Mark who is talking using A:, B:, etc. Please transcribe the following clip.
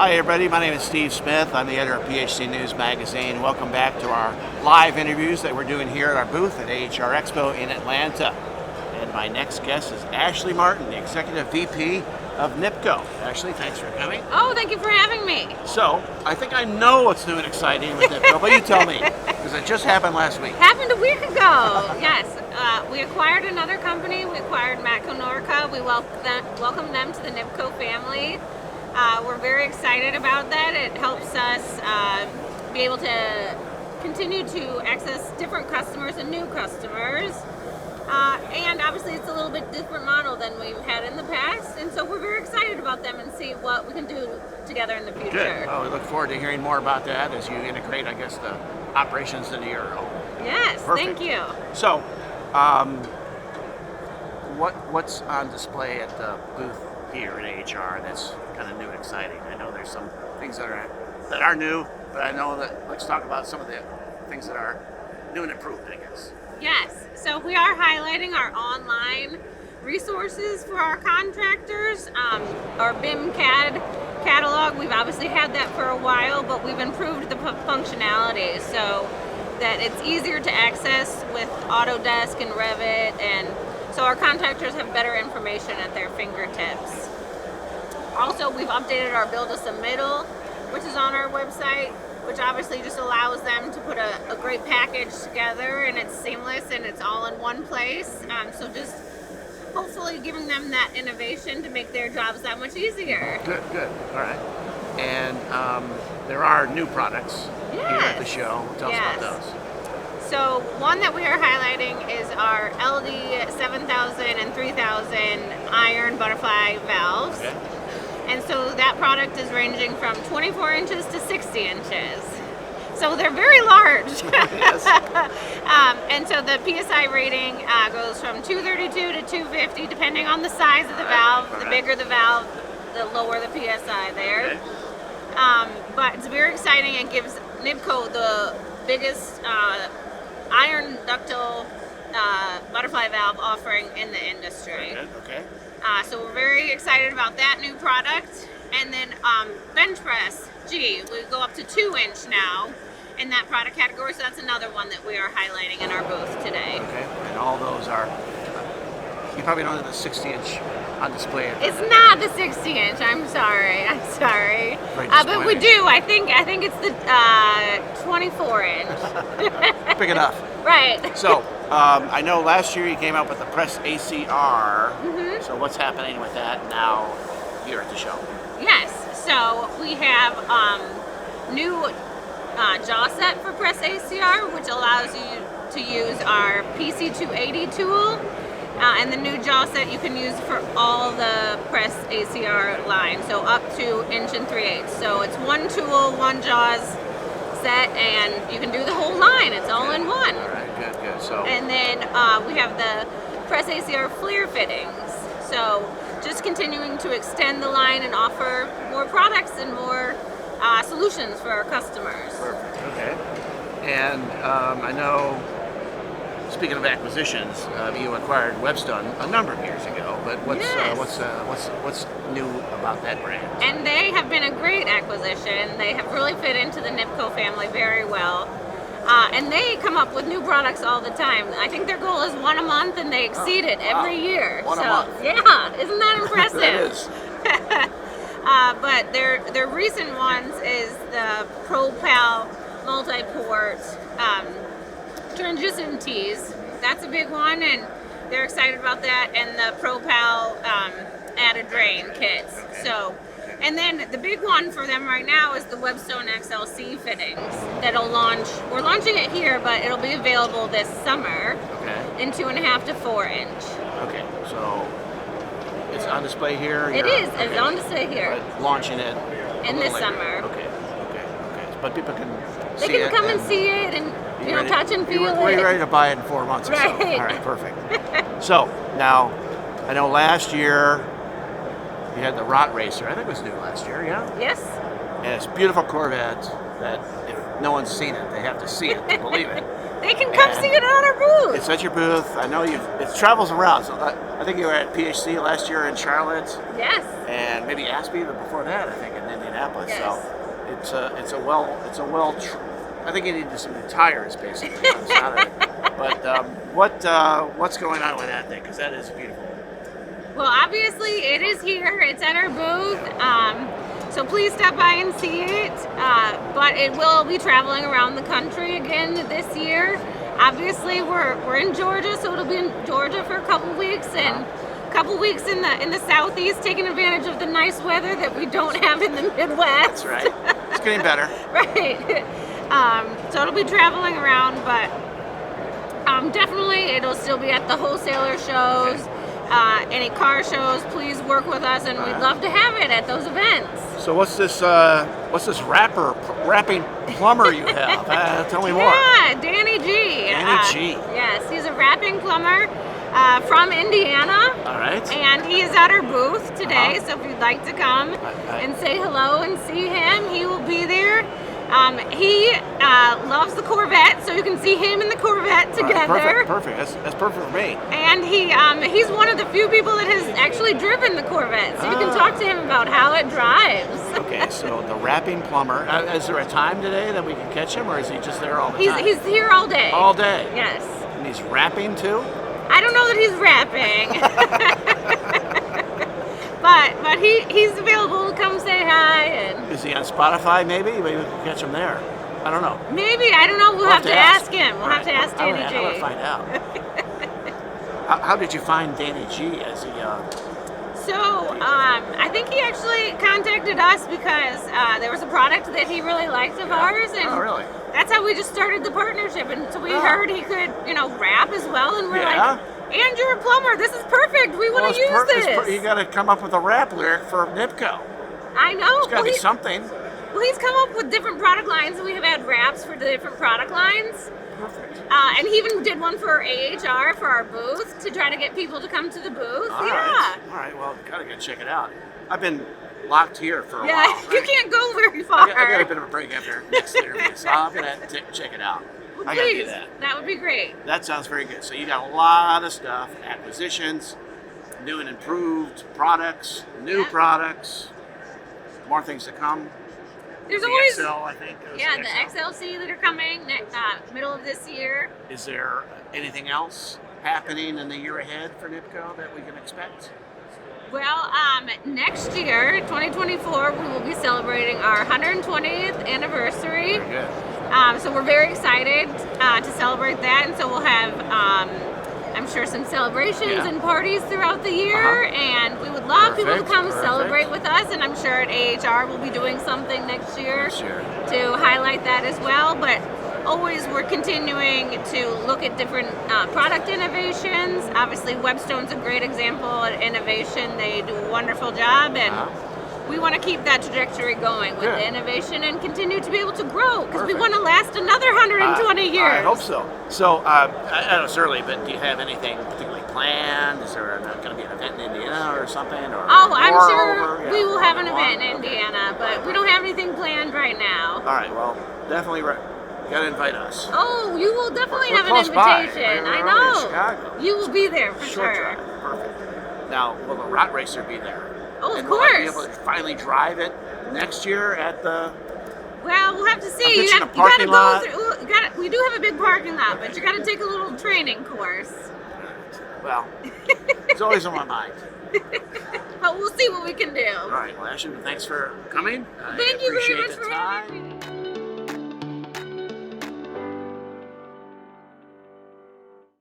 A: Hi everybody, my name is Steve Smith. I'm the editor of PHC News Magazine. Welcome back to our live interviews that we're doing here at our booth at AHR Expo in Atlanta. And my next guest is Ashley Martin, the Executive VP of NIBCO. Ashley, thanks for coming.
B: Oh, thank you for having me.
A: So, I think I know what's new and exciting with NIBCO, but you tell me, because it just happened last week.
B: Happened a week ago, yes. We acquired another company. We acquired Matco Norca. We welcomed them to the NIBCO family. We're very excited about that. It helps us be able to continue to access different customers and new customers. And obviously it's a little bit different model than we've had in the past. And so we're very excited about them and see what we can do together in the future.
A: Good. Well, we look forward to hearing more about that as you integrate, I guess, the operations into your own.
B: Yes,
A: Perfect.
B: thank you.
A: So, what's on display at the booth here at AHR that's kind of new and exciting? I know there's some things that are new, but I know that let's talk about some of the things that are new and improved, I guess.
B: Yes, so we are highlighting our online resources for our contractors. Our BIM CAD catalog, we've obviously had that for a while, but we've improved the functionality so that it's easier to access with Autodesk and Revit, and so our contractors have better information at their fingertips. Also, we've updated our Build a Submittal, which is on our website, which obviously just allows them to put a great package together, and it's seamless and it's all in one place. So just hopefully giving them that innovation to make their jobs that much easier.
A: Good, good. All right. And there are new products here at the show. Tell us about those.
B: So one that we are highlighting is our LD 7000 and 3000 iron butterfly valves.
A: Okay.
B: And so that product is ranging from 24 inches to 60 inches. So they're very large.
A: Yes.
B: And so the PSI rating goes from 232 to 250 depending on the size of the valve. The bigger the valve, the lower the PSI there.
A: Okay.
B: But it's very exciting. It gives NIBCO the biggest iron ductile butterfly valve offering in the industry.
A: Okay.
B: So we're very excited about that new product. And then bench press, we go up to 2-inch now in that product category. So that's another one that we are highlighting in our booth today.
A: Okay. And all those are, you probably don't have the 60-inch on display.
B: It's not the 60-inch. I'm sorry. But we do. I think it's the 24-inch.
A: Big enough.
B: Right.
A: So, I know last year you came up with the PressACR. Mm-hmm. So what's happening with that now here at the show?
B: Yes. So we have new jaw set for PressACR, which allows you to use our PC280 tool. And the new jaw set you can use for all the PressACR line, so up to 1 3/8. So it's one tool, one jaws set, and you can do the whole line. It's all in one.
A: All right, good. So.
B: And then we have the PressACR flare fittings. So just continuing to extend the line and offer more products and more solutions for our customers.
A: Perfect. Okay. And I know, speaking of acquisitions, you acquired Webstone a number of years ago. But what's new about that brand?
B: And they have been a great acquisition. They have really fit into the NIBCO family very well. And they come up with new products all the time. I think their goal is one a month, and they exceed it every year.
A: One a month.
B: Yeah, isn't that impressive?
A: That is.
B: But their recent ones is the ProPal multi-port transition tees. That's a big one, and they're excited about that. And the ProPal add a drain kits. So. And then the big one for them right now is the Webstone XLC fittings that'll launch. We're launching it here, but it'll be available this summer in 2.5 to 4 inch.
A: Okay, so it's on display here?
B: It is. It's on display here.
A: But launching it
B: in this summer.
A: Okay. But people can
B: see it. They can come and see it and touch and feel it.
A: We're ready to buy it in 4 months or so.
B: Right.
A: All right, perfect. So now, I know last year you had the Rot Racer. I think it was new last year, yeah?
B: Yes.
A: And it's a beautiful Corvette that no one's seen it. They have to see it to believe it.
B: They can come see it on our booth.
A: It's at your booth. I know it travels around. So I think you were at PHC last year in Charlotte.
B: Yes.
A: And maybe Aspie, but before that, I think in Indianapolis.
B: Yes.
A: So it's a well. I think you need some new tires, basically. On Saturday. But what's going on with that thing? Because that is beautiful.
B: Well, obviously it is here. It's at our booth. So please stop by and see it. But it will be traveling around the country again this year. Obviously, we're in Georgia, so it'll be in Georgia for a couple weeks, and a couple weeks in the southeast, taking advantage of the nice weather that we don't have in the Midwest.
A: That's right. It's getting better.
B: Right. So it'll be traveling around, but definitely it'll still be at the wholesaler shows. Any car shows, please work with us, and we'd love to have it at those events.
A: So what's this rapping plumber you have? Tell me more.
B: Yeah, Danny G.
A: Danny G.
B: Yes, he's a rapping plumber from Indiana.
A: All right.
B: And he is at our booth today, so if you'd like to come and say hello and see him, he will be there. He loves the Corvette, so you can see him and the Corvette together.
A: Perfect. That's perfect for me.
B: And he's one of the few people that has actually driven the Corvette, so you can talk to him about how it drives.
A: Okay, so the rapping plumber. Is there a time today that we can catch him, or is he just there all the time?
B: He's here all day.
A: All day?
B: Yes.
A: And he's rapping too?
B: I don't know that he's rapping. But he's available to come say hi. And
A: is he on Spotify maybe? Maybe we can catch him there. I don't know.
B: Maybe. I don't know. We'll have to ask him. We'll have to ask Danny G.
A: I want to find out. How did you find Danny G as he...
B: So, I think he actually contacted us because there was a product that he really liked of ours, and
A: really?
B: That's how we just started the partnership. And so we heard he could, rap as well, and we're like, and you're a plumber. This is perfect. We want to use this.
A: You got to come up with a rap lyric for NIBCO.
B: I know.
A: There's got to be something.
B: Well, he's come up with different product lines, and we have had raps for the different product lines.
A: Perfect.
B: And he even did one for AHR for our booth to try to get people to come to the booth.
A: All right. Well, gotta go check it out. I've been locked here for a while.
B: Yeah, you can't go very far.
A: I got a bit of a break after next interview, so I'm gonna check it out.
B: Well,
A: I gotta do that.
B: That would be great.
A: That sounds very good. So you got a lot of stuff, acquisitions, new and improved products, new products, more things to come.
B: There's
A: the
B: always
A: XL, I think.
B: The XLC that are coming middle of this year.
A: Is there anything else happening in the year ahead for NIBCO that we can expect?
B: Well, next year, 2024, we will be celebrating our 120th anniversary.
A: Very good.
B: So we're very excited to celebrate that, and so we'll have, I'm sure, some celebrations and parties throughout the year, and we would love people to come celebrate with us, and I'm sure at AHR we'll be doing something next year to highlight that as well. But always we're continuing to look at different product innovations. Obviously, Webstone's a great example at innovation. They do a wonderful job, and we want to keep that trajectory going with the innovation and continue to be able to grow, because we want to last another 120 years.
A: I hope so. So, I know it's early, but do you have anything particularly planned? Is there going to be an event in Indiana or something? Or
B: I'm sure we will have an event in Indiana, but we don't have anything planned right now.
A: All right, well, definitely you got to invite us.
B: Oh, you will definitely have an invitation. I know.
A: Chicago.
B: You will be there for sure.
A: Drive. Perfect. Now, will the Rot Racer be there?
B: Oh, of
A: and
B: course.
A: Will I be able to finally drive it next year at the...
B: Well, we'll have to see.
A: You got to go
B: through. We do have a big parking lot, but you got to take a little training course.
A: Well, it's always on my mind.
B: But we'll see what we can do.
A: All right. Well, Ashley, thanks for coming.
B: Thank you very much
A: for
B: having me.